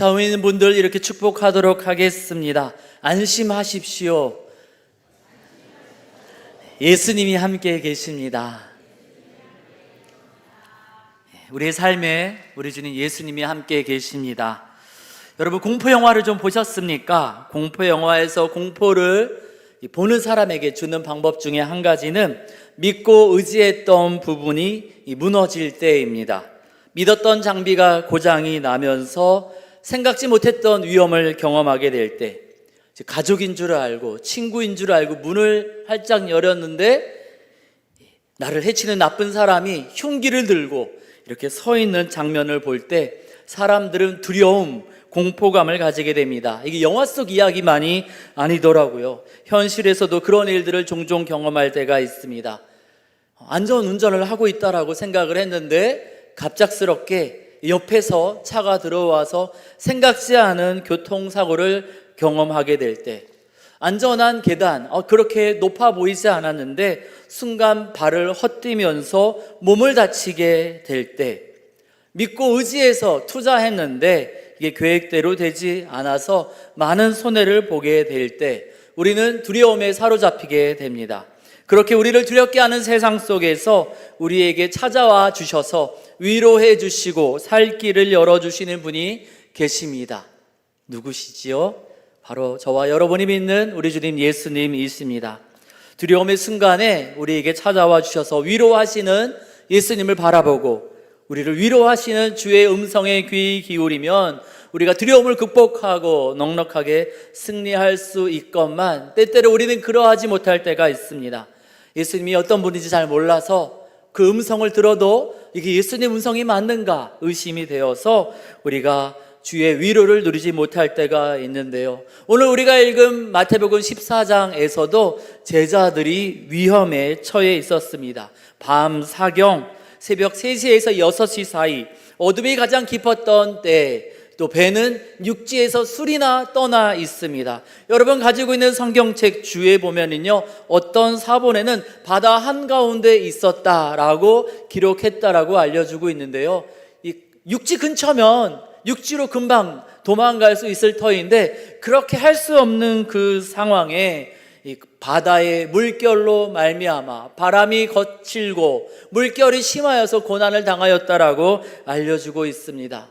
다음에 있는 분들 이렇게 축복하도록 하겠습니다. 안심하십시오. 예수님이 함께 계십니다. 우리의 삶에 우리 주님 예수님이 함께 계십니다. 여러분, 공포 영화를 좀 보셨습니까? 공포 영화에서 공포를 보는 사람에게 주는 방법 중에 한 가지는 믿고 의지했던 부분이 무너질 때입니다. 믿었던 장비가 고장이 나면서 생각지 못했던 위험을 경험하게 될 때, 가족인 줄 알고 친구인 줄 알고 문을 활짝 열었는데 나를 해치는 나쁜 사람이 흉기를 들고 이렇게 서 있는 장면을 볼 때 사람들은 두려움, 공포감을 가지게 됩니다. 이게 영화 속 이야기만이 아니더라고요. 현실에서도 그런 일들을 종종 경험할 때가 있습니다. 안전 운전을 하고 있다라고 생각을 했는데 갑작스럽게 옆에서 차가 들어와서 생각지 않은 교통사고를 경험하게 될 때, 안전한 계단, 그렇게 높아 보이지 않았는데 순간 발을 헛디면서 몸을 다치게 될 때, 믿고 의지해서 투자했는데 이게 계획대로 되지 않아서 많은 손해를 보게 될 때 우리는 두려움에 사로잡히게 됩니다. 그렇게 우리를 두렵게 하는 세상 속에서 우리에게 찾아와 주셔서 위로해 주시고 살 길을 열어주시는 분이 계십니다. 누구시지요? 바로 저와 여러분이 믿는 우리 주님 예수님이십니다. 두려움의 순간에 우리에게 찾아와 주셔서 위로하시는 예수님을 바라보고 우리를 위로하시는 주의 음성에 귀 기울이면 우리가 두려움을 극복하고 넉넉하게 승리할 수 있건만 때때로 우리는 그러하지 못할 때가 있습니다. 예수님이 어떤 분인지 잘 몰라서 그 음성을 들어도 이게 예수님 음성이 맞는가 의심이 되어서 우리가 주의 위로를 누리지 못할 때가 있는데요, 오늘 우리가 읽은 마태복음 14장에서도 제자들이 위험에 처해 있었습니다. 밤 사경 새벽 3시에서 6시 사이 어둠이 가장 깊었던 때, 또 배는 육지에서 술이나 떠나 있습니다. 여러분 가지고 있는 성경책 주에 보면은요, 어떤 사본에는 바다 한가운데 있었다라고 기록했다라고 알려주고 있는데요, 이 육지 근처면 육지로 금방 도망갈 수 있을 터인데 그렇게 할 수 없는 그 상황에 이 바다의 물결로 말미암아 바람이 거칠고 물결이 심하여서 고난을 당하였다라고 알려주고 있습니다.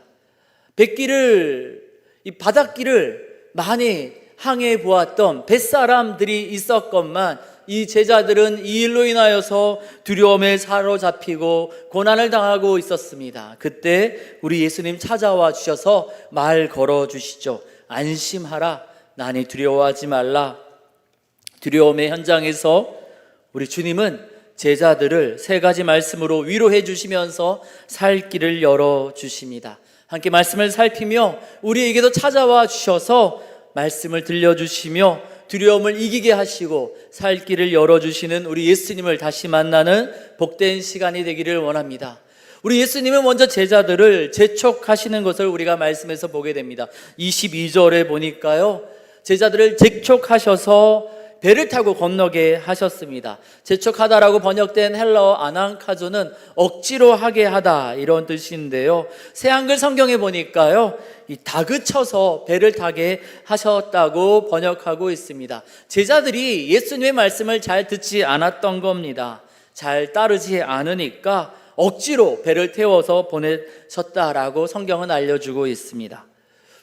이 바닷길을 많이 항해 보았던 뱃사람들이 있었건만 이 제자들은 이 일로 인하여서 두려움에 사로잡히고 고난을 당하고 있었습니다. 그때 우리 예수님 찾아와 주셔서 말 걸어 주시죠. 안심하라, 나니 두려워하지 말라. 두려움의 현장에서 우리 주님은 제자들을 3가지 말씀으로 위로해 주시면서 살 길을 열어 주십니다. 함께 말씀을 살피며 우리에게도 찾아와 주셔서 말씀을 들려주시며 두려움을 이기게 하시고 살 길을 열어주시는 우리 예수님을 다시 만나는 복된 시간이 되기를 원합니다. 우리 예수님은 먼저 제자들을 재촉하시는 것을 우리가 말씀에서 보게 됩니다. 22절에 보니까요, 제자들을 재촉하셔서 배를 타고 건너게 하셨습니다. 재촉하다라고 번역된 헬라어 아난카조는 억지로 하게 하다 이런 뜻인데요, 새한글 성경에 보니까요, 이 다그쳐서 배를 타게 하셨다고 번역하고 있습니다. 제자들이 예수님의 말씀을 잘 듣지 않았던 겁니다. 잘 따르지 않으니까 억지로 배를 태워서 보내셨다라고 성경은 알려주고 있습니다.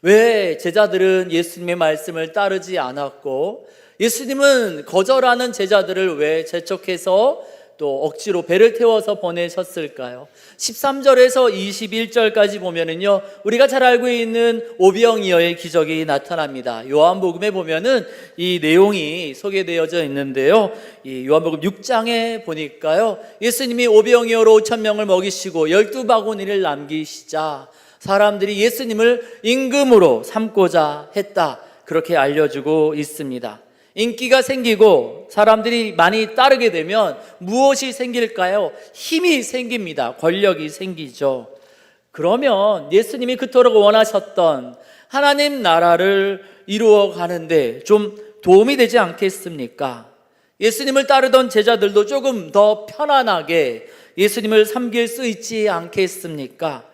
왜 제자들은 예수님의 말씀을 따르지 않았고 예수님은 거절하는 제자들을 왜 재촉해서 또 억지로 배를 태워서 보내셨을까요? 13절에서 21절까지 보면은요, 우리가 잘 알고 있는 오병이어의 기적이 나타납니다. 요한복음에 보면은 이 내용이 소개되어져 있는데요, 이 요한복음 6장에 보니까요, 예수님이 오병이어로 5,000명을 먹이시고 12바구니를 남기시자 사람들이 예수님을 임금으로 삼고자 했다, 그렇게 알려주고 있습니다. 인기가 생기고 사람들이 많이 따르게 되면 무엇이 생길까요? 힘이 생깁니다. 권력이 생기죠. 그러면 예수님이 그토록 원하셨던 하나님 나라를 이루어 가는데 좀 도움이 되지 않겠습니까? 예수님을 따르던 제자들도 조금 더 편안하게 예수님을 섬길 수 있지 않겠습니까?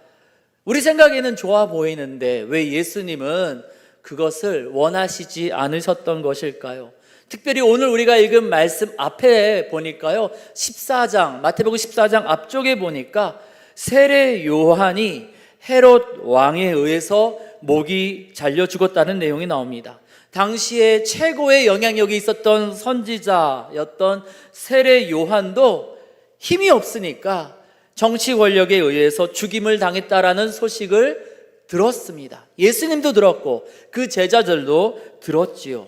우리 생각에는 좋아 보이는데 왜 예수님은 그것을 원하시지 않으셨던 것일까요? 특별히 오늘 우리가 읽은 말씀 앞에 보니까요, 14장, 마태복음 14장 앞쪽에 보니까 세례 요한이 헤롯 왕에 의해서 목이 잘려 죽었다는 내용이 나옵니다. 당시에 최고의 영향력이 있었던 선지자였던 세례 요한도 힘이 없으니까 정치 권력에 의해서 죽임을 당했다라는 소식을 들었습니다. 예수님도 들었고 그 제자들도 들었지요.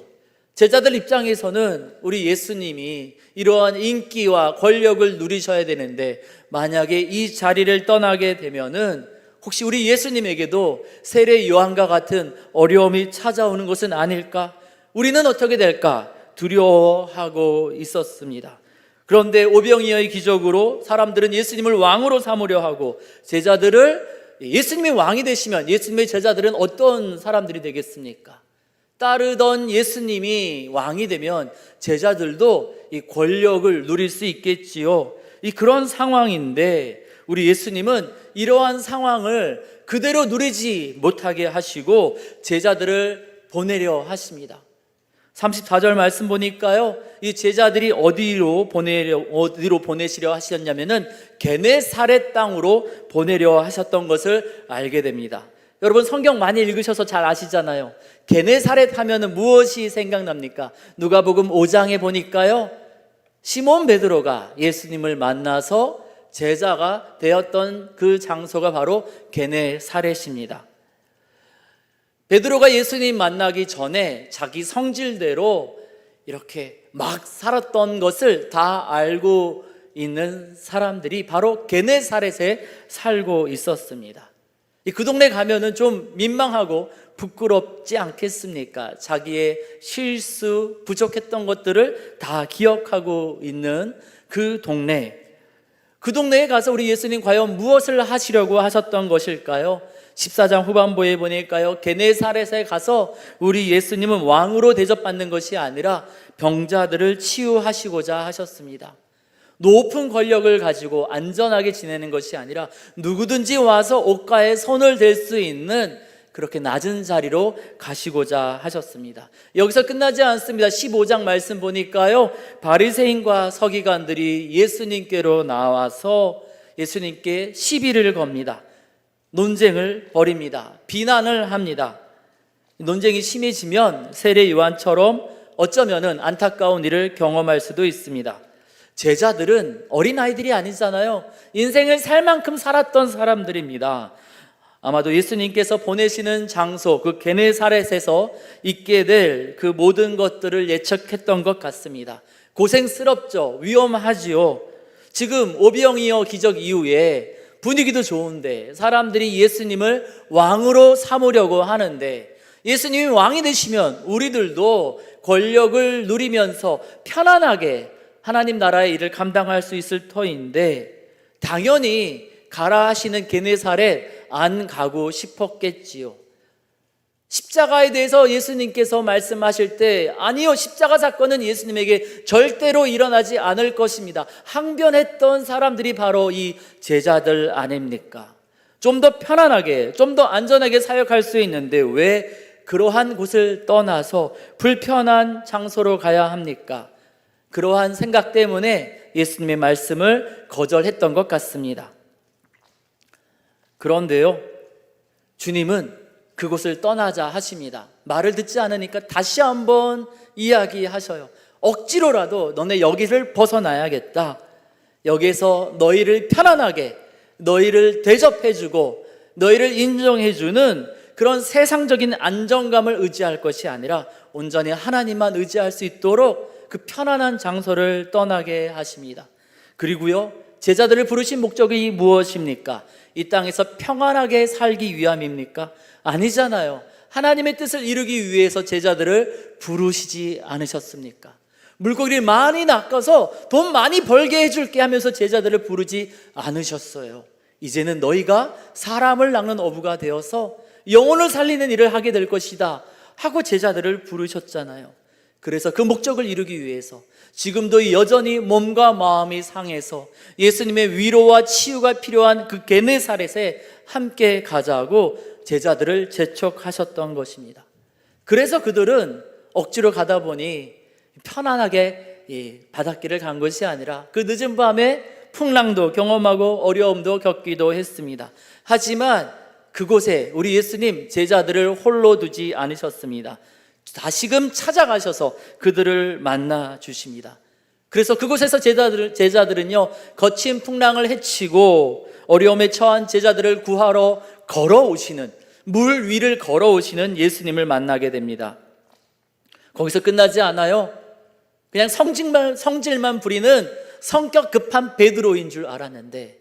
제자들 입장에서는 우리 예수님이 이러한 인기와 권력을 누리셔야 되는데 만약에 이 자리를 떠나게 되면은 혹시 우리 예수님에게도 세례 요한과 같은 어려움이 찾아오는 것은 아닐까? 우리는 어떻게 될까? 두려워하고 있었습니다. 그런데 오병이어의 기적으로 사람들은 예수님을 왕으로 삼으려 하고 제자들을 예수님이 왕이 되시면 예수님의 제자들은 어떤 사람들이 되겠습니까? 따르던 예수님이 왕이 되면 제자들도 이 권력을 누릴 수 있겠지요. 그런 상황인데 우리 예수님은 이러한 상황을 그대로 누리지 못하게 하시고 제자들을 보내려 하십니다. 34절 말씀 보니까요, 이 제자들이 어디로 보내시려 하셨냐면은 게네사렛 땅으로 보내려 하셨던 것을 알게 됩니다. 여러분 성경 많이 읽으셔서 잘 아시잖아요. 게네사렛 하면은 무엇이 생각납니까? 누가복음 5장에 보니까요, 시몬 베드로가 예수님을 만나서 제자가 되었던 그 장소가 바로 게네사렛입니다. 베드로가 예수님 만나기 전에 자기 성질대로 이렇게 막 살았던 것을 다 알고 있는 사람들이 바로 게네사렛에 살고 있었습니다. 그 동네 가면은 좀 민망하고 부끄럽지 않겠습니까? 자기의 실수, 부족했던 것들을 다 기억하고 있는 그 동네. 그 동네에 가서 우리 예수님 과연 무엇을 하시려고 하셨던 것일까요? 14장 후반부에 보니까요, 게네사렛에 가서 우리 예수님은 왕으로 대접받는 것이 아니라 병자들을 치유하시고자 하셨습니다. 높은 권력을 가지고 안전하게 지내는 것이 아니라 누구든지 와서 옷가에 손을 댈 수 있는 그렇게 낮은 자리로 가시고자 하셨습니다. 여기서 끝나지 않습니다. 15장 말씀 보니까요, 바리새인과 서기관들이 예수님께로 나와서 예수님께 시비를 겁니다. 논쟁을 벌입니다. 비난을 합니다. 논쟁이 심해지면 세례 요한처럼 어쩌면은 안타까운 일을 경험할 수도 있습니다. 제자들은 어린아이들이 아니잖아요. 인생을 살 만큼 살았던 사람들입니다. 아마도 예수님께서 보내시는 장소, 그 게네사렛에서 있게 될 그 모든 것들을 예측했던 것 같습니다. 고생스럽죠. 위험하지요. 지금 오병이어 기적 이후에 분위기도 좋은데 사람들이 예수님을 왕으로 삼으려고 하는데 예수님이 왕이 되시면 우리들도 권력을 누리면서 편안하게 하나님 나라의 일을 감당할 수 있을 터인데 당연히 가라 하시는 게네사렛 안 가고 싶었겠지요. 십자가에 대해서 예수님께서 말씀하실 때 아니요, 십자가 사건은 예수님에게 절대로 일어나지 않을 것입니다. 항변했던 사람들이 바로 이 제자들 아닙니까? 좀 더 편안하게, 좀 더 안전하게 사역할 수 있는데 왜 그러한 곳을 떠나서 불편한 장소로 가야 합니까? 그러한 생각 때문에 예수님의 말씀을 거절했던 것 같습니다. 그런데요, 주님은 그곳을 떠나자 하십니다. 말을 듣지 않으니까 다시 한번 이야기하셔요. 억지로라도 너네 여기를 벗어나야겠다. 여기서 너희를 편안하게, 너희를 대접해주고 너희를 인정해주는 그런 세상적인 안정감을 의지할 것이 아니라 온전히 하나님만 의지할 수 있도록 그 편안한 장소를 떠나게 하십니다. 그리고요, 제자들을 부르신 목적이 무엇입니까? 이 땅에서 평안하게 살기 위함입니까? 아니잖아요. 하나님의 뜻을 이루기 위해서 제자들을 부르시지 않으셨습니까? 물고기를 많이 낚아서 돈 많이 벌게 해줄게 하면서 제자들을 부르지 않으셨어요. 이제는 너희가 사람을 낚는 어부가 되어서 영혼을 살리는 일을 하게 될 것이다 하고 제자들을 부르셨잖아요. 그래서 그 목적을 이루기 위해서 지금도 여전히 몸과 마음이 상해서 예수님의 위로와 치유가 필요한 그 게네사렛에 함께 가자고 제자들을 재촉하셨던 것입니다. 그래서 그들은 억지로 가다 보니 편안하게 바닷길을 간 것이 아니라 그 늦은 밤에 풍랑도 경험하고 어려움도 겪기도 했습니다. 하지만 그곳에 우리 예수님 제자들을 홀로 두지 않으셨습니다. 다시금 찾아가셔서 그들을 만나 주십니다. 그래서 그곳에서 제자들은요, 거친 풍랑을 헤치고 어려움에 처한 제자들을 구하러 걸어오시는, 물 위를 걸어오시는 예수님을 만나게 됩니다. 거기서 끝나지 않아요. 그냥 성질만 부리는 성격 급한 베드로인 줄 알았는데,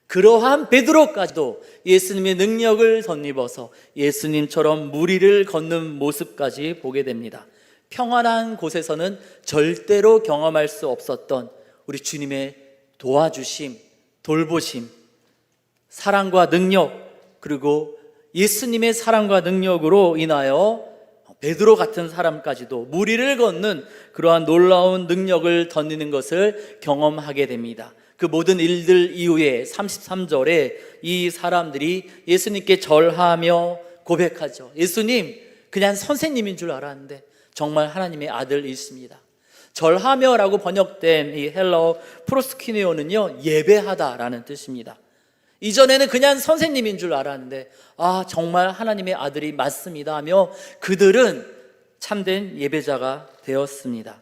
그러한 베드로까지도 예수님의 능력을 덧입어서 예수님처럼 물 위를 걷는 모습까지 보게 됩니다. 평안한 곳에서는 절대로 경험할 수 없었던 우리 주님의 도와주심, 돌보심, 사랑과 능력, 그리고 예수님의 사랑과 능력으로 인하여 베드로 같은 사람까지도 물 위를 걷는 그러한 놀라운 능력을 덧입는 것을 경험하게 됩니다. 그 모든 일들 이후에 33절에 이 사람들이 예수님께 절하며 고백하죠. 예수님, 그냥 선생님인 줄 알았는데 정말 하나님의 아들이십니다. 절하며라고 번역된 이 헬라어 프로스키네오는요, 예배하다라는 뜻입니다. 이전에는 그냥 선생님인 줄 알았는데 정말 하나님의 아들이 맞습니다 하며 그들은 참된 예배자가 되었습니다.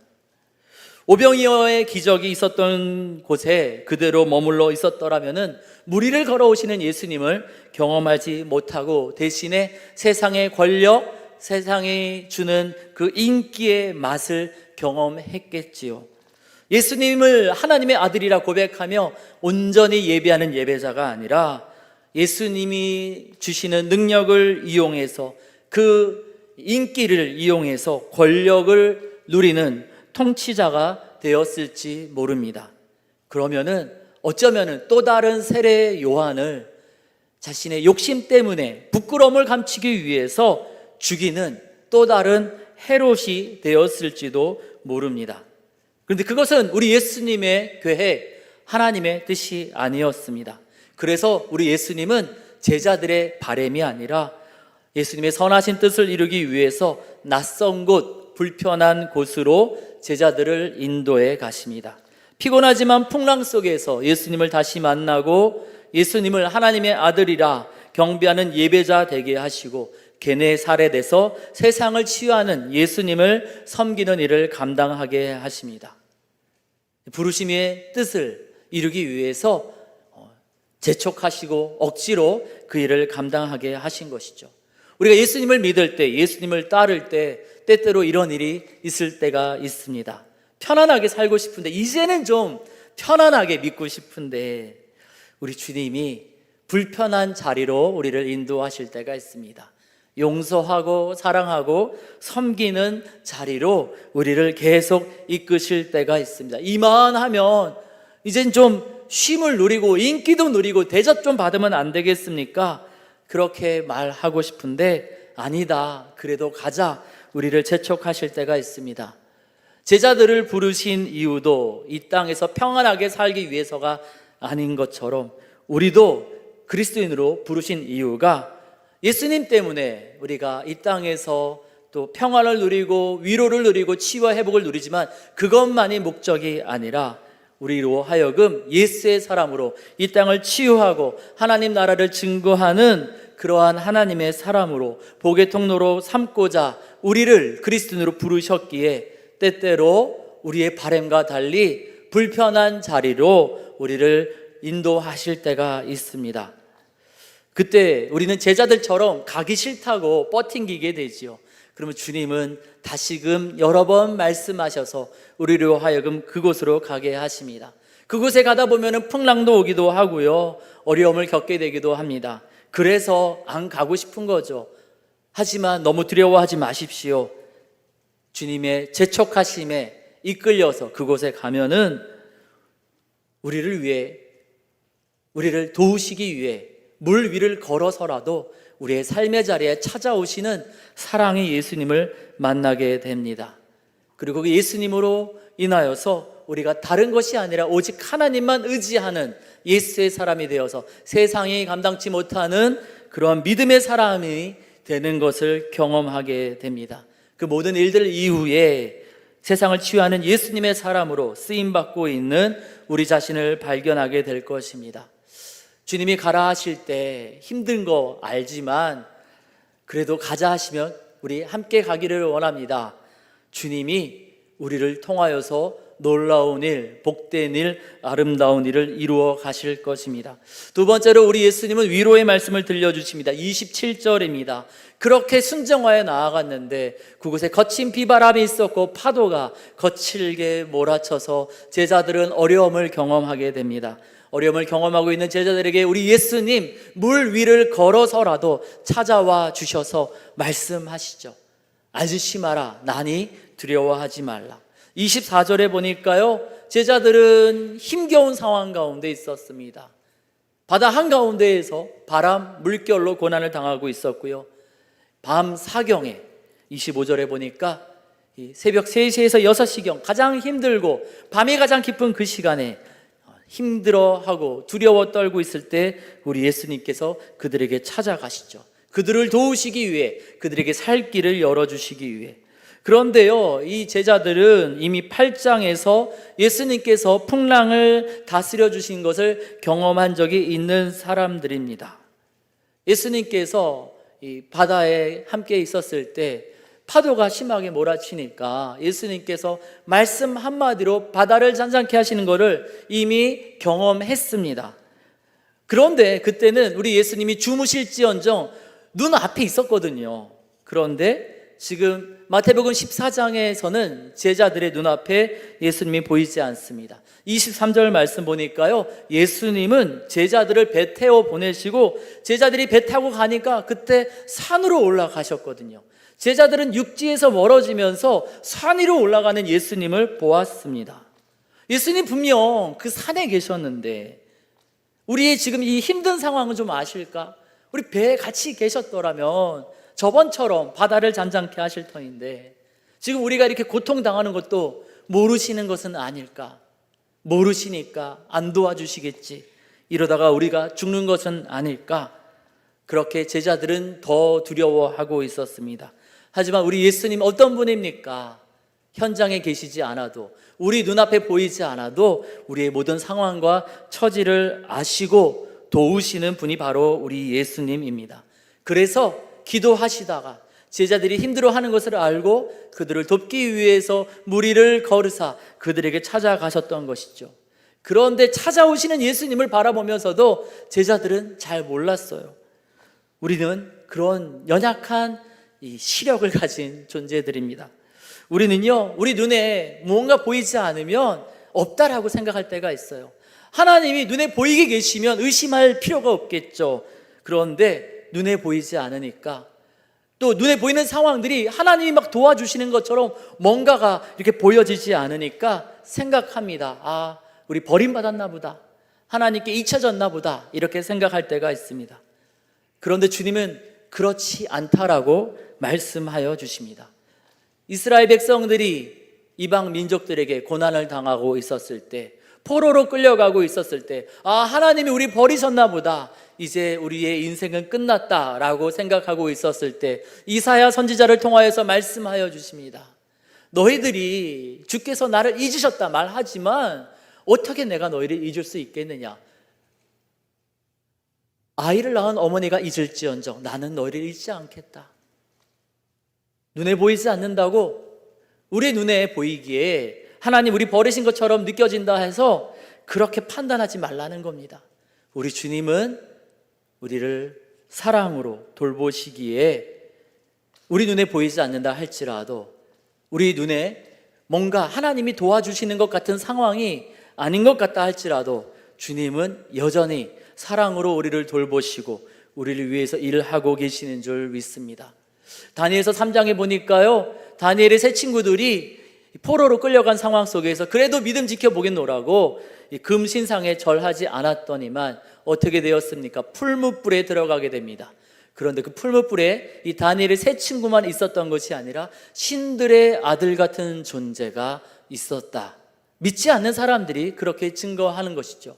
오병이어의 기적이 있었던 곳에 그대로 머물러 있었더라면은 물 위를 걸어오시는 예수님을 경험하지 못하고 대신에 세상의 권력, 세상이 주는 그 인기의 맛을 경험했겠지요. 예수님을 하나님의 아들이라 고백하며 온전히 예배하는 예배자가 아니라 예수님이 주시는 능력을 이용해서 그 인기를 이용해서 권력을 누리는 통치자가 되었을지 모릅니다. 그러면은 어쩌면은 또 다른 세례 요한을 자신의 욕심 때문에 부끄러움을 감추기 위해서 죽이는 또 다른 헤롯이 되었을지도 모릅니다. 그런데 그것은 우리 예수님의 계획, 하나님의 뜻이 아니었습니다. 그래서 우리 예수님은 제자들의 바람이 아니라 예수님의 선하신 뜻을 이루기 위해서 낯선 곳, 불편한 곳으로 제자들을 인도해 가십니다. 피곤하지만 풍랑 속에서 예수님을 다시 만나고 예수님을 하나님의 아들이라 경배하는 예배자 되게 하시고 게네사렛에서 세상을 치유하는 예수님을 섬기는 일을 감당하게 하십니다. 부르심의 뜻을 이루기 위해서 재촉하시고 억지로 그 일을 감당하게 하신 것이죠. 우리가 예수님을 믿을 때, 예수님을 따를 때 때때로 이런 일이 있을 때가 있습니다. 편안하게 살고 싶은데, 이제는 좀 편안하게 믿고 싶은데 우리 주님이 불편한 자리로 우리를 인도하실 때가 있습니다. 용서하고 사랑하고 섬기는 자리로 우리를 계속 이끄실 때가 있습니다. 이만하면 이젠 좀 쉼을 누리고 인기도 누리고 대접 좀 받으면 안 되겠습니까? 그렇게 말하고 싶은데 아니다, 그래도 가자, 우리를 재촉하실 때가 있습니다. 제자들을 부르신 이유도 이 땅에서 평안하게 살기 위해서가 아닌 것처럼 우리도 그리스도인으로 부르신 이유가 예수님 때문에 우리가 이 땅에서 또 평안을 누리고 위로를 누리고 치유와 회복을 누리지만 그것만이 목적이 아니라 우리로 하여금 예수의 사람으로 이 땅을 치유하고 하나님 나라를 증거하는 그러한 하나님의 사람으로 복의 통로로 삼고자 우리를 그리스도인으로 부르셨기에 때때로 우리의 바람과 달리 불편한 자리로 우리를 인도하실 때가 있습니다. 그때 우리는 제자들처럼 가기 싫다고 버팅기게 되지요. 그러면 주님은 다시금 여러 번 말씀하셔서 우리로 하여금 그곳으로 가게 하십니다. 그곳에 가다 보면 풍랑도 오기도 하고요, 어려움을 겪게 되기도 합니다. 그래서 안 가고 싶은 거죠. 하지만 너무 두려워하지 마십시오. 주님의 재촉하심에 이끌려서 그곳에 가면은 우리를 위해, 우리를 도우시기 위해 물 위를 걸어서라도 우리의 삶의 자리에 찾아오시는 사랑의 예수님을 만나게 됩니다. 그리고 그 예수님으로 인하여서 우리가 다른 것이 아니라 오직 하나님만 의지하는 예수의 사람이 되어서 세상이 감당치 못하는 그러한 믿음의 사람이 되는 것을 경험하게 됩니다. 그 모든 일들 이후에 세상을 치유하는 예수님의 사람으로 쓰임받고 있는 우리 자신을 발견하게 될 것입니다. 주님이 가라 하실 때 힘든 거 알지만 그래도 가자 하시면 우리 함께 가기를 원합니다. 주님이 우리를 통하여서 놀라운 일, 복된 일, 아름다운 일을 이루어 가실 것입니다. 두 번째로 우리 예수님은 위로의 말씀을 들려주십니다. 27절입니다. 그렇게 순정하여 나아갔는데 그곳에 거친 비바람이 있었고 파도가 거칠게 몰아쳐서 제자들은 어려움을 경험하게 됩니다. 어려움을 경험하고 있는 제자들에게 우리 예수님 물 위를 걸어서라도 찾아와 주셔서 말씀하시죠. 안심치 마라, 나니 두려워하지 말라. 24절에 보니까요, 제자들은 힘겨운 상황 가운데 있었습니다. 바다 한가운데에서 바람, 물결로 고난을 당하고 있었고요, 밤 사경에 25절에 보니까 새벽 3시에서 6시경 가장 힘들고 밤이 가장 깊은 그 시간에 힘들어하고 두려워 떨고 있을 때 우리 예수님께서 그들에게 찾아가시죠. 그들을 도우시기 위해, 그들에게 살 길을 열어주시기 위해. 그런데요, 이 제자들은 이미 8장에서 예수님께서 풍랑을 다스려 주신 것을 경험한 적이 있는 사람들입니다. 예수님께서 이 바다에 함께 있었을 때 파도가 심하게 몰아치니까 예수님께서 말씀 한마디로 바다를 잔잔케 하시는 것을 이미 경험했습니다. 그런데 그때는 우리 예수님이 주무실지언정 눈 앞에 있었거든요. 그런데 지금 마태복음 14장에서는 제자들의 눈앞에 예수님이 보이지 않습니다. 23절 말씀 보니까요, 예수님은 제자들을 배 태워 보내시고 제자들이 배 타고 가니까 그때 산으로 올라가셨거든요. 제자들은 육지에서 멀어지면서 산 위로 올라가는 예수님을 보았습니다. 예수님 분명 그 산에 계셨는데 우리의 지금 이 힘든 상황은 좀 아실까? 우리 배에 같이 계셨더라면 저번처럼 바다를 잔잔케 하실 터인데 지금 우리가 이렇게 고통당하는 것도 모르시는 것은 아닐까? 모르시니까 안 도와주시겠지, 이러다가 우리가 죽는 것은 아닐까? 그렇게 제자들은 더 두려워하고 있었습니다. 하지만 우리 예수님 어떤 분입니까? 현장에 계시지 않아도, 우리 눈앞에 보이지 않아도 우리의 모든 상황과 처지를 아시고 도우시는 분이 바로 우리 예수님입니다. 그래서 기도하시다가 제자들이 힘들어하는 것을 알고 그들을 돕기 위해서 무리를 거르사 그들에게 찾아가셨던 것이죠. 그런데 찾아오시는 예수님을 바라보면서도 제자들은 잘 몰랐어요. 우리는 그런 연약한 이 시력을 가진 존재들입니다. 우리는요, 우리 눈에 무언가 보이지 않으면 없다라고 생각할 때가 있어요. 하나님이 눈에 보이게 계시면 의심할 필요가 없겠죠. 그런데 눈에 보이지 않으니까, 또 눈에 보이는 상황들이 하나님이 막 도와주시는 것처럼 뭔가가 이렇게 보여지지 않으니까 생각합니다. 아, 우리 버림받았나 보다, 하나님께 잊혀졌나 보다, 이렇게 생각할 때가 있습니다. 그런데 주님은 그렇지 않다라고 말씀하여 주십니다. 이스라엘 백성들이 이방 민족들에게 고난을 당하고 있었을 때, 포로로 끌려가고 있었을 때, 아, 하나님이 우리 버리셨나 보다, 이제 우리의 인생은 끝났다라고 생각하고 있었을 때 이사야 선지자를 통하여서 말씀하여 주십니다. 너희들이 주께서 나를 잊으셨다 말하지만 어떻게 내가 너희를 잊을 수 있겠느냐? 아이를 낳은 어머니가 잊을지언정 나는 너희를 잊지 않겠다. 눈에 보이지 않는다고 우리 눈에 보이기에 하나님 우리 버리신 것처럼 느껴진다 해서 그렇게 판단하지 말라는 겁니다. 우리 주님은 우리를 사랑으로 돌보시기에 우리 눈에 보이지 않는다 할지라도, 우리 눈에 뭔가 하나님이 도와주시는 것 같은 상황이 아닌 것 같다 할지라도 주님은 여전히 사랑으로 우리를 돌보시고 우리를 위해서 일을 하고 계시는 줄 믿습니다. 다니엘서 3장에 보니까요, 다니엘의 세 친구들이 포로로 끌려간 상황 속에서 그래도 믿음 지켜보겠노라고 금신상에 절하지 않았더니만 어떻게 되었습니까? 풀무불에 들어가게 됩니다. 그런데 그 풀무불에 이 다니엘의 세 친구만 있었던 것이 아니라 신들의 아들 같은 존재가 있었다. 믿지 않는 사람들이 그렇게 증거하는 것이죠.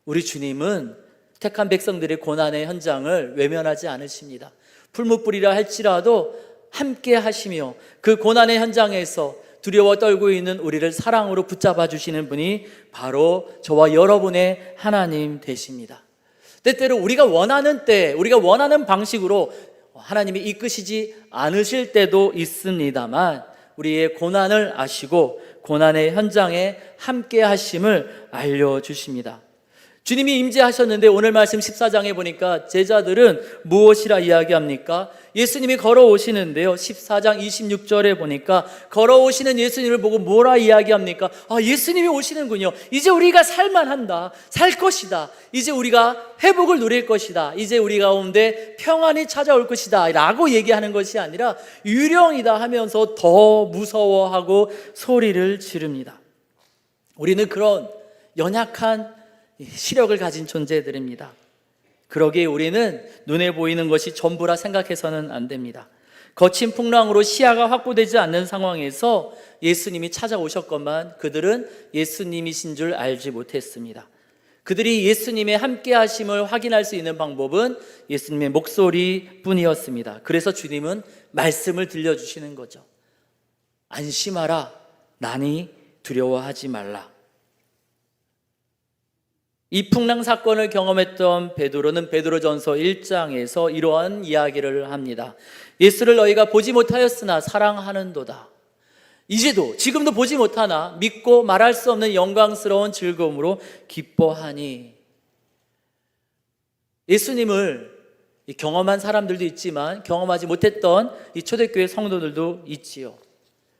우리 주님은 택한 백성들의 고난의 현장을 외면하지 않으십니다. 풀무불이라 할지라도 함께 하시며 그 고난의 현장에서 두려워 떨고 있는 우리를 사랑으로 붙잡아 주시는 분이 바로 저와 여러분의 하나님 되십니다. 때때로 우리가 원하는 때, 우리가 원하는 방식으로 하나님이 이끄시지 않으실 때도 있습니다만 우리의 고난을 아시고 고난의 현장에 함께 하심을 알려주십니다. 주님이 임재하셨는데 오늘 말씀 14장에 보니까 제자들은 무엇이라 이야기합니까? 예수님이 걸어오시는데요, 14장 26절에 보니까 걸어오시는 예수님을 보고 뭐라 이야기합니까? 예수님이 오시는군요. 이제 우리가 살만한다, 살 것이다, 이제 우리가 회복을 누릴 것이다, 이제 우리 가운데 평안이 찾아올 것이다 라고 얘기하는 것이 아니라 유령이다 하면서 더 무서워하고 소리를 지릅니다. 우리는 그런 연약한 시력을 가진 존재들입니다. 그러기에 우리는 눈에 보이는 것이 전부라 생각해서는 안 됩니다. 거친 풍랑으로 시야가 확보되지 않는 상황에서 예수님이 찾아오셨건만 그들은 예수님이신 줄 알지 못했습니다. 그들이 예수님의 함께 하심을 확인할 수 있는 방법은 예수님의 목소리뿐이었습니다. 그래서 주님은 말씀을 들려주시는 거죠. 안심하라, 나니 두려워하지 말라. 이 풍랑 사건을 경험했던 베드로는 베드로전서 1장에서 이러한 이야기를 합니다. 예수를 너희가 보지 못하였으나 사랑하는도다. 이제도 지금도 보지 못하나 믿고 말할 수 없는 영광스러운 즐거움으로 기뻐하니. 예수님을 경험한 사람들도 있지만 경험하지 못했던 이 초대교회 성도들도 있지요.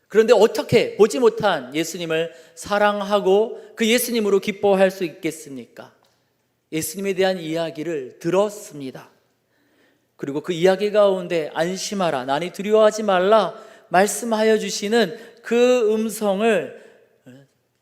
그런데 어떻게 보지 못한 예수님을 사랑하고 그 예수님으로 기뻐할 수 있겠습니까? 예수님에 대한 이야기를 들었습니다. 그리고 그 이야기 가운데 안심하라, 나니 두려워하지 말라 말씀하여 주시는 그 음성을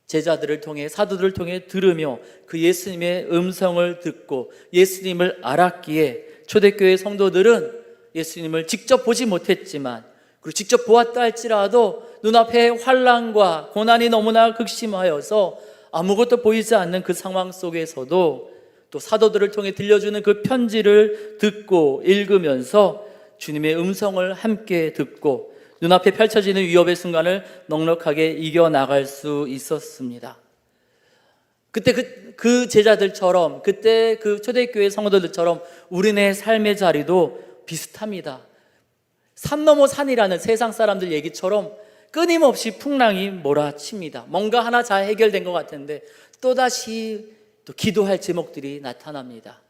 제자들을 통해, 사도들을 통해 들으며 그 예수님의 음성을 듣고 예수님을 알았기에 초대교회 성도들은 예수님을 직접 보지 못했지만, 그리고 직접 보았다 할지라도 눈앞에 환난과 고난이 너무나 극심하여서 아무것도 보이지 않는 그 상황 속에서도 또 사도들을 통해 들려주는 그 편지를 듣고 읽으면서 주님의 음성을 함께 듣고 눈앞에 펼쳐지는 위협의 순간을 넉넉하게 이겨나갈 수 있었습니다. 그때 그 제자들처럼, 그때 그 초대교회 성도들처럼 우리네 삶의 자리도 비슷합니다. 산 넘어 산이라는 세상 사람들 얘기처럼 끊임없이 풍랑이 몰아칩니다. 뭔가 하나 잘 해결된 것 같은데 또다시 또 기도할 제목들이 나타납니다.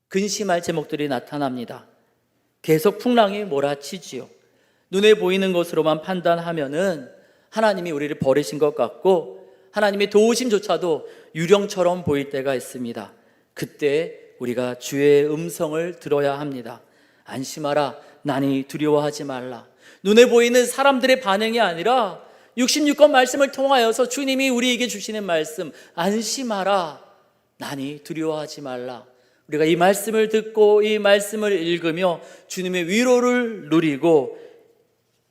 근심할 제목들이 나타납니다. 계속 풍랑이 몰아치지요. 눈에 보이는 것으로만 판단하면은 하나님이 우리를 버리신 것 같고 하나님의 도우심조차도 유령처럼 보일 때가 있습니다. 그때 우리가 주의 음성을 들어야 합니다. 안심하라, 나니 두려워하지 말라. 눈에 보이는 사람들의 반응이 아니라 66권 말씀을 통하여서 주님이 우리에게 주시는 말씀, 안심하라, 나니 두려워하지 말라. 우리가 이 말씀을 듣고 이 말씀을 읽으며 주님의 위로를 누리고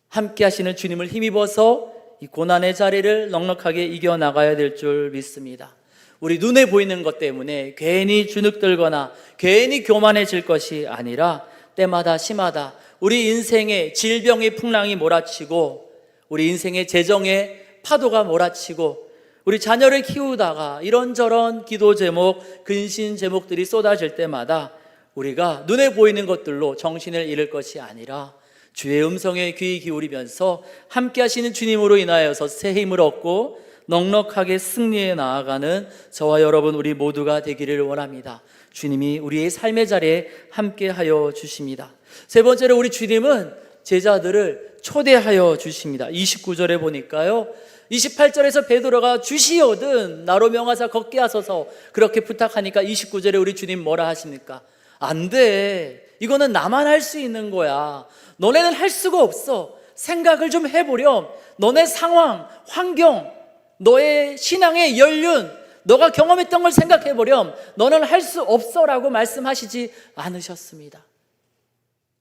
함께 하시는 주님을 힘입어서 이 고난의 자리를 넉넉하게 이겨나가야 될 줄 믿습니다. 우리 눈에 보이는 것 때문에 괜히 주눅들거나 괜히 교만해질 것이 아니라 때마다 시마다 우리 인생에 질병의 풍랑이 몰아치고 우리 인생의 재정의 파도가 몰아치고 우리 자녀를 키우다가 이런저런 기도 제목, 근신 제목들이 쏟아질 때마다 우리가 눈에 보이는 것들로 정신을 잃을 것이 아니라 주의 음성에 귀 기울이면서 함께 하시는 주님으로 인하여서 새 힘을 얻고 넉넉하게 승리해 나아가는 저와 여러분 우리 모두가 되기를 원합니다. 주님이 우리의 삶의 자리에 함께 하여 주십니다. 세 번째로 우리 주님은 제자들을 초대하여 주십니다. 29절에 보니까요, 28절에서 베드로가 주시오든 나로 명하사 걷게 하소서 그렇게 부탁하니까 29절에 우리 주님 뭐라 하십니까? 안 돼, 이거는 나만 할 수 있는 거야. 너네는 할 수가 없어. 생각을 좀 해보렴. 너네 상황, 환경, 너의 신앙의 연륜 너가 경험했던 걸 생각해보렴. 너는 할 수 없어 라고 말씀하시지 않으셨습니다.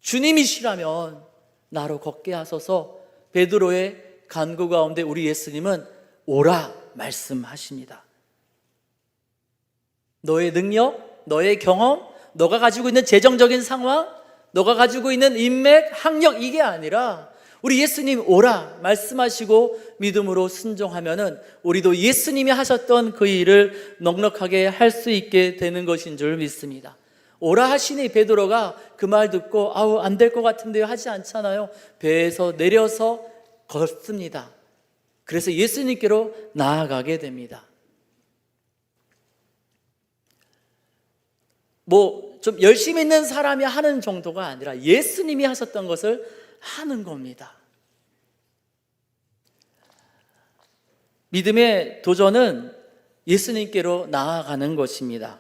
주님이시라면 나로 걷게 하소서. 베드로의 간구 가운데 우리 예수님은 오라 말씀하십니다. 너의 능력, 너의 경험, 너가 가지고 있는 재정적인 상황, 너가 가지고 있는 인맥, 학력, 이게 아니라 우리 예수님 오라 말씀하시고 믿음으로 순종하면은 우리도 예수님이 하셨던 그 일을 넉넉하게 할 수 있게 되는 것인 줄 믿습니다. 오라 하시니 베드로가 그 말 듣고 아우 안 될 것 같은데요 하지 않잖아요. 배에서 내려서 걷습니다. 그래서 예수님께로 나아가게 됩니다. 좀 열심히 있는 사람이 하는 정도가 아니라 예수님이 하셨던 것을 하는 겁니다. 믿음의 도전은 예수님께로 나아가는 것입니다.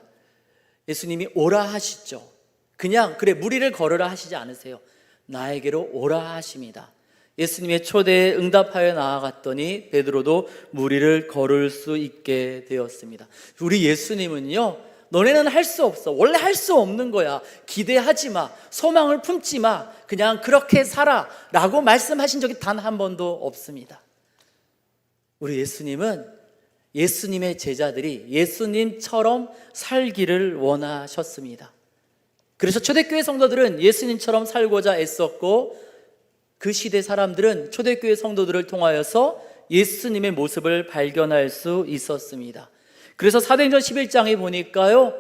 예수님이 오라 하시죠. 그냥 그래 무리를 걸으라 하시지 않으세요. 나에게로 오라 하십니다. 예수님의 초대에 응답하여 나아갔더니 베드로도 무리를 걸을 수 있게 되었습니다. 우리 예수님은요, 너네는 할 수 없어. 원래 할 수 없는 거야. 기대하지 마. 소망을 품지 마. 그냥 그렇게 살아. 라고 말씀하신 적이 단 한 번도 없습니다. 우리 예수님은 예수님의 제자들이 예수님처럼 살기를 원하셨습니다. 그래서 초대교회 성도들은 예수님처럼 살고자 애썼고 그 시대 사람들은 초대교회 성도들을 통하여서 예수님의 모습을 발견할 수 있었습니다. 그래서 사도행전 11장에 보니까요,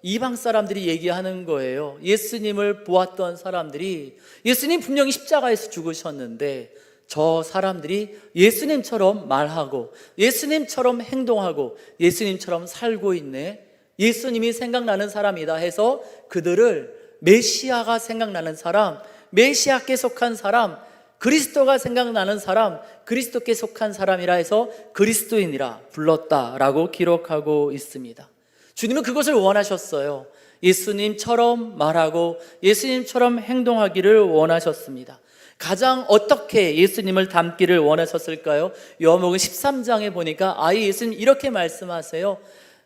이방 사람들이 얘기하는 거예요. 예수님을 보았던 사람들이 예수님 분명히 십자가에서 죽으셨는데 저 사람들이 예수님처럼 말하고 예수님처럼 행동하고 예수님처럼 살고 있네. 예수님이 생각나는 사람이다 해서 그들을 메시아가 생각나는 사람, 메시아께 속한 사람, 그리스도가 생각나는 사람, 그리스도께 속한 사람이라 해서 그리스도인이라 불렀다라고 기록하고 있습니다. 주님은 그것을 원하셨어요. 예수님처럼 말하고 예수님처럼 행동하기를 원하셨습니다. 가장 어떻게 예수님을 닮기를 원하셨을까요? 요한복음 13장에 보니까 아예 예수님 이렇게 말씀하세요.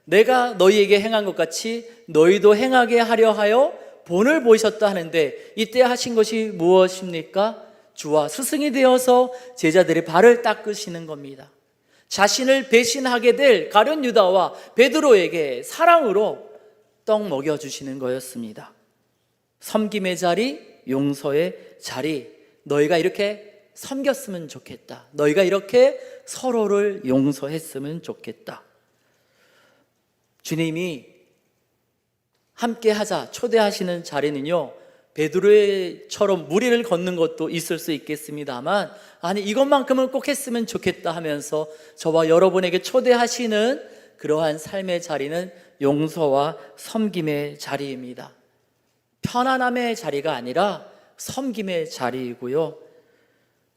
내가 너희에게 행한 것 같이 너희도 행하게 하려 하여 본을 보이셨다 하는데 이때 하신 것이 무엇입니까? 주와 스승이 되어서 제자들의 발을 닦으시는 겁니다. 자신을 배신하게 될 가룟 유다와 베드로에게 사랑으로 떡 먹여주시는 거였습니다. 섬김의 자리, 용서의 자리, 너희가 이렇게 섬겼으면 좋겠다. 너희가 이렇게 서로를 용서했으면 좋겠다. 주님이 함께 하자 초대하시는 자리는요, 베드로처럼 무리를 걷는 것도 있을 수 있겠습니다만, 아니 이것만큼은 꼭 했으면 좋겠다 하면서 저와 여러분에게 초대하시는 그러한 삶의 자리는 용서와 섬김의 자리입니다. 편안함의 자리가 아니라 섬김의 자리이고요,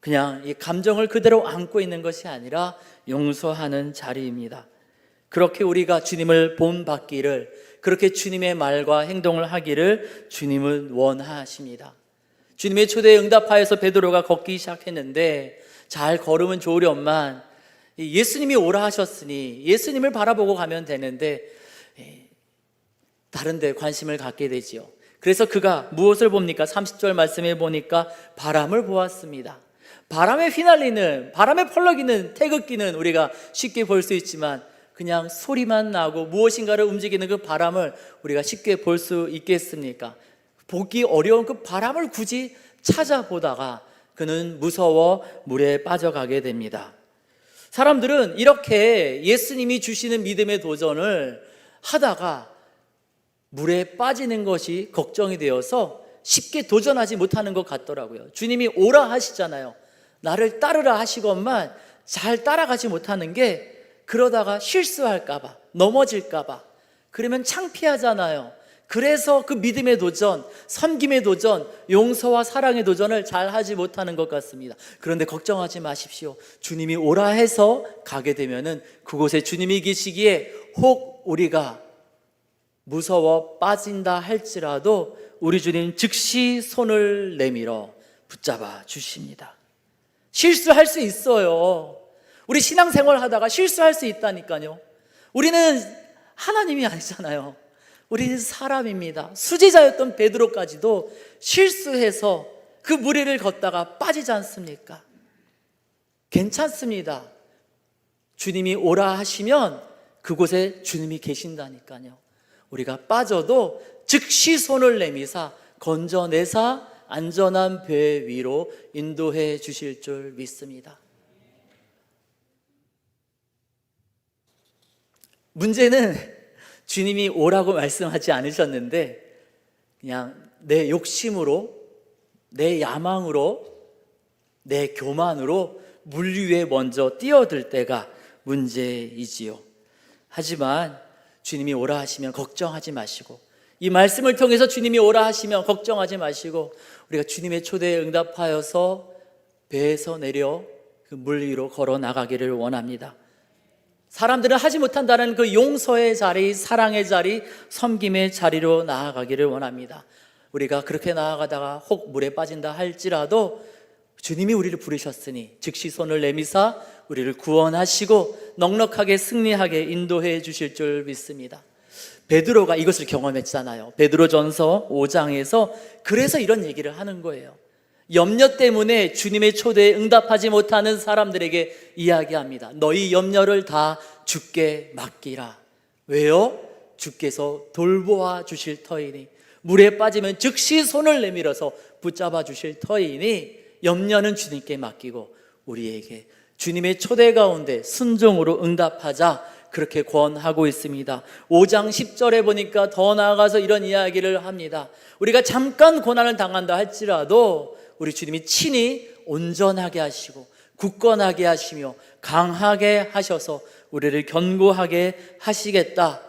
그냥 이 감정을 그대로 안고 있는 것이 아니라 용서하는 자리입니다. 그렇게 우리가 주님을 본받기를, 그렇게 주님의 말과 행동을 하기를 주님은 원하십니다. 주님의 초대에 응답하여서 베드로가 걷기 시작했는데 잘 걸으면 좋으련만 예수님이 오라 하셨으니 예수님을 바라보고 가면 되는데 다른 데 관심을 갖게 되지요. 그래서 그가 무엇을 봅니까? 30절 말씀에 보니까 바람을 보았습니다. 바람에 휘날리는, 바람에 펄럭이는 태극기는 우리가 쉽게 볼 수 있지만 그냥 소리만 나고 무엇인가를 움직이는 그 바람을 우리가 쉽게 볼 수 있겠습니까? 보기 어려운 그 바람을 굳이 찾아보다가 그는 무서워 물에 빠져가게 됩니다. 사람들은 이렇게 예수님이 주시는 믿음의 도전을 하다가 물에 빠지는 것이 걱정이 되어서 쉽게 도전하지 못하는 것 같더라고요. 주님이 오라 하시잖아요. 나를 따르라 하시건만 잘 따라가지 못하는 게 그러다가 실수할까봐, 넘어질까봐, 그러면 창피하잖아요. 그래서 그 믿음의 도전, 섬김의 도전, 용서와 사랑의 도전을 잘 하지 못하는 것 같습니다. 그런데 걱정하지 마십시오. 주님이 오라 해서 가게 되면은 그곳에 주님이 계시기에 혹 우리가 무서워 빠진다 할지라도 우리 주님 즉시 손을 내밀어 붙잡아 주십니다. 실수할 수 있어요. 우리 신앙생활 하다가 실수할 수 있다니까요. 우리는 하나님이 아니잖아요. 우리는 사람입니다. 수제자였던 베드로까지도 실수해서 그 무리를 걷다가 빠지지 않습니까? 괜찮습니다. 주님이 오라 하시면 그곳에 주님이 계신다니까요. 우리가 빠져도 즉시 손을 내미사 건져내사 안전한 배 위로 인도해 주실 줄 믿습니다. 문제는 주님이 오라고 말씀하지 않으셨는데 그냥 내 욕심으로, 내 야망으로, 내 교만으로 물 위에 먼저 뛰어들 때가 문제이지요. 하지만 주님이 오라 하시면 걱정하지 마시고, 이 말씀을 통해서 주님이 오라 하시면 걱정하지 마시고, 우리가 주님의 초대에 응답하여서 배에서 내려 그 물 위로 걸어 나가기를 원합니다. 사람들은 하지 못한다는 그 용서의 자리, 사랑의 자리, 섬김의 자리로 나아가기를 원합니다. 우리가 그렇게 나아가다가 혹 물에 빠진다 할지라도 주님이 우리를 부르셨으니 즉시 손을 내미사 우리를 구원하시고 넉넉하게 승리하게 인도해 주실 줄 믿습니다. 베드로가 이것을 경험했잖아요. 베드로전서 5장에서 그래서 이런 얘기를 하는 거예요. 염려 때문에 주님의 초대에 응답하지 못하는 사람들에게 이야기합니다. 너희 염려를 다 주께 맡기라. 왜요? 주께서 돌보아 주실 터이니, 물에 빠지면 즉시 손을 내밀어서 붙잡아 주실 터이니 염려는 주님께 맡기고 우리에게 주님의 초대 가운데 순종으로 응답하자, 그렇게 권하고 있습니다. 5장 10절에 보니까 더 나아가서 이런 이야기를 합니다. 우리가 잠깐 고난을 당한다 할지라도 우리 주님이 친히 온전하게 하시고 굳건하게 하시며 강하게 하셔서 우리를 견고하게 하시겠다.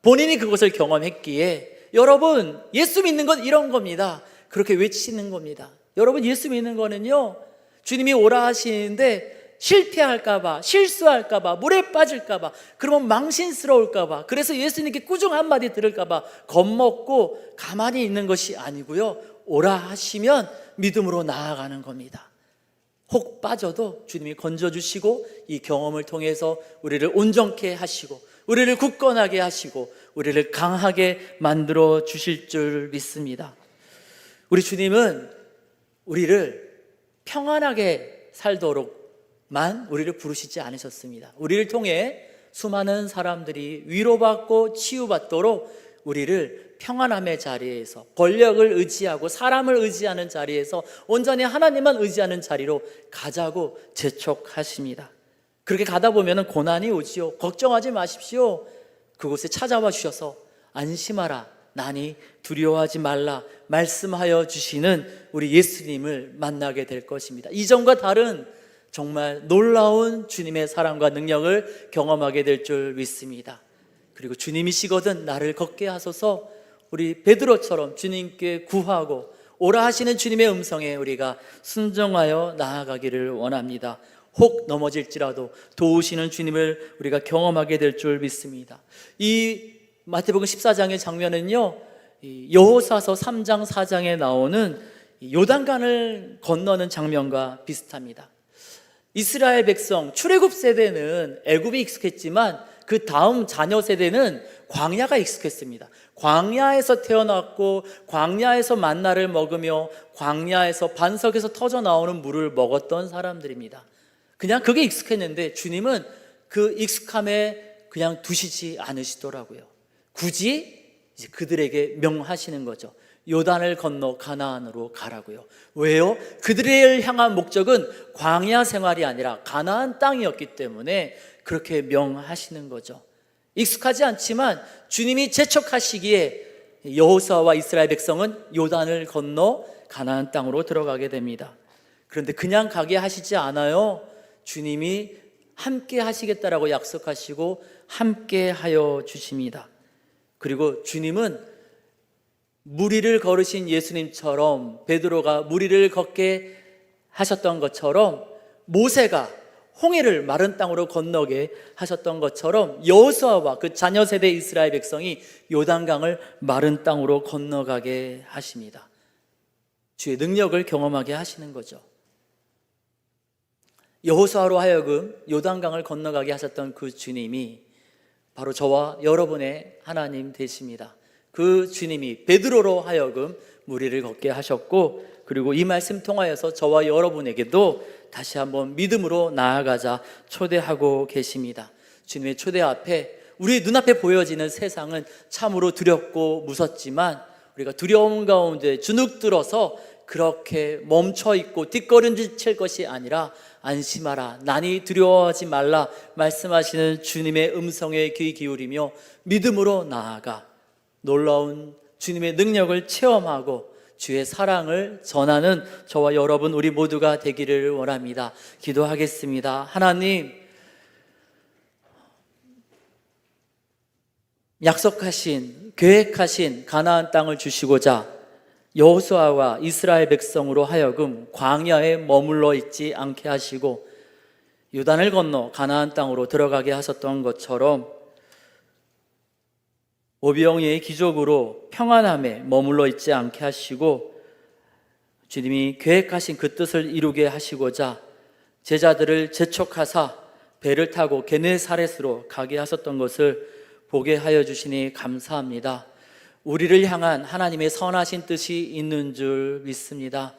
본인이 그것을 경험했기에 여러분, 예수 믿는 건 이런 겁니다. 그렇게 외치는 겁니다. 여러분, 예수 믿는 거는요, 주님이 오라 하시는데 실패할까봐, 실수할까봐, 물에 빠질까봐, 그러면 망신스러울까봐, 그래서 예수님께 꾸중 한마디 들을까봐 겁먹고 가만히 있는 것이 아니고요, 오라 하시면 믿음으로 나아가는 겁니다. 혹 빠져도 주님이 건져주시고 이 경험을 통해서 우리를 온전케 하시고 우리를 굳건하게 하시고 우리를 강하게 만들어 주실 줄 믿습니다. 우리 주님은 우리를 평안하게 살도록만 우리를 부르시지 않으셨습니다. 우리를 통해 수많은 사람들이 위로받고 치유받도록 우리를 평안함의 자리에서, 권력을 의지하고 사람을 의지하는 자리에서 온전히 하나님만 의지하는 자리로 가자고 재촉하십니다. 그렇게 가다 보면 고난이 오지요. 걱정하지 마십시오. 그곳에 찾아와 주셔서 안심하라, 나니 두려워하지 말라 말씀하여 주시는 우리 예수님을 만나게 될 것입니다. 이전과 다른 정말 놀라운 주님의 사랑과 능력을 경험하게 될 줄 믿습니다. 그리고 주님이시거든 나를 걷게 하소서, 우리 베드로처럼 주님께 구하고 오라 하시는 주님의 음성에 우리가 순종하여 나아가기를 원합니다. 혹 넘어질지라도 도우시는 주님을 우리가 경험하게 될 줄 믿습니다. 이 마태복음 14장의 장면은요, 여호사서 3장 4장에 나오는 요단강을 건너는 장면과 비슷합니다. 이스라엘 백성 출애굽 세대는 애굽이 익숙했지만 그 다음 자녀 세대는 광야가 익숙했습니다. 광야에서 태어났고 광야에서 만나를 먹으며 광야에서 반석에서 터져 나오는 물을 먹었던 사람들입니다. 그냥 그게 익숙했는데 주님은 그 익숙함에 그냥 두시지 않으시더라고요. 굳이 이제 그들에게 명하시는 거죠. 요단을 건너 가나안으로 가라고요. 왜요? 그들을 향한 목적은 광야 생활이 아니라 가나안 땅이었기 때문에 그렇게 명하시는 거죠. 익숙하지 않지만 주님이 재촉하시기에 여호수아와 이스라엘 백성은 요단을 건너 가나안 땅으로 들어가게 됩니다. 그런데 그냥 가게 하시지 않아요. 주님이 함께 하시겠다라고 약속하시고 함께 하여 주십니다. 그리고 주님은 물 위를 걸으신 예수님처럼, 베드로가 물 위를 걷게 하셨던 것처럼, 모세가 홍해를 마른 땅으로 건너게 하셨던 것처럼 여호수아와 그 자녀 세대 이스라엘 백성이 요단강을 마른 땅으로 건너가게 하십니다. 주의 능력을 경험하게 하시는 거죠. 여호수아로 하여금 요단강을 건너가게 하셨던 그 주님이 바로 저와 여러분의 하나님 되십니다. 그 주님이 베드로로 하여금 무리를 걷게 하셨고, 그리고 이 말씀 통하여서 저와 여러분에게도 다시 한번 믿음으로 나아가자 초대하고 계십니다. 주님의 초대 앞에 우리 눈앞에 보여지는 세상은 참으로 두렵고 무섭지만, 우리가 두려움 가운데 주눅들어서 그렇게 멈춰있고 뒷걸음질 것이 아니라 안심하라, 난이 두려워하지 말라 말씀하시는 주님의 음성에 귀 기울이며 믿음으로 나아가 놀라운 주님의 능력을 체험하고 주의 사랑을 전하는 저와 여러분 우리 모두가 되기를 원합니다. 기도하겠습니다. 하나님, 약속하신, 계획하신 가나안 땅을 주시고자 여호수아와 이스라엘 백성으로 하여금 광야에 머물러 있지 않게 하시고 요단을 건너 가나안 땅으로 들어가게 하셨던 것처럼 오병이의 기적으로 평안함에 머물러 있지 않게 하시고 주님이 계획하신 그 뜻을 이루게 하시고자 제자들을 재촉하사 배를 타고 게네사렛으로 가게 하셨던 것을 보게 하여 주시니 감사합니다. 우리를 향한 하나님의 선하신 뜻이 있는 줄 믿습니다.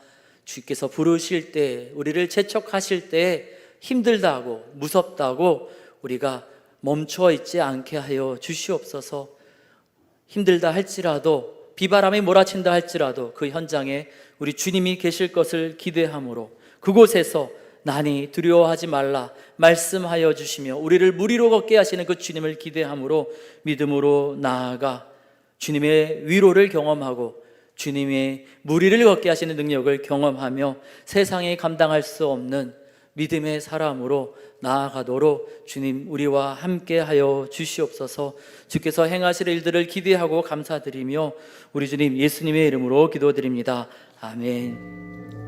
주께서 부르실 때, 우리를 재촉하실 때 힘들다고 무섭다고 우리가 멈춰 있지 않게 하여 주시옵소서. 힘들다 할지라도, 비바람이 몰아친다 할지라도 그 현장에 우리 주님이 계실 것을 기대함으로 그곳에서 난이 두려워하지 말라 말씀하여 주시며 우리를 무리로 걷게 하시는 그 주님을 기대함으로 믿음으로 나아가 주님의 위로를 경험하고 주님의 무리를 걷게 하시는 능력을 경험하며 세상에 감당할 수 없는 믿음의 사람으로 나아가도록 주님 우리와 함께 하여 주시옵소서. 주께서 행하실 일들을 기대하고 감사드리며 우리 주님 예수님의 이름으로 기도드립니다. 아멘.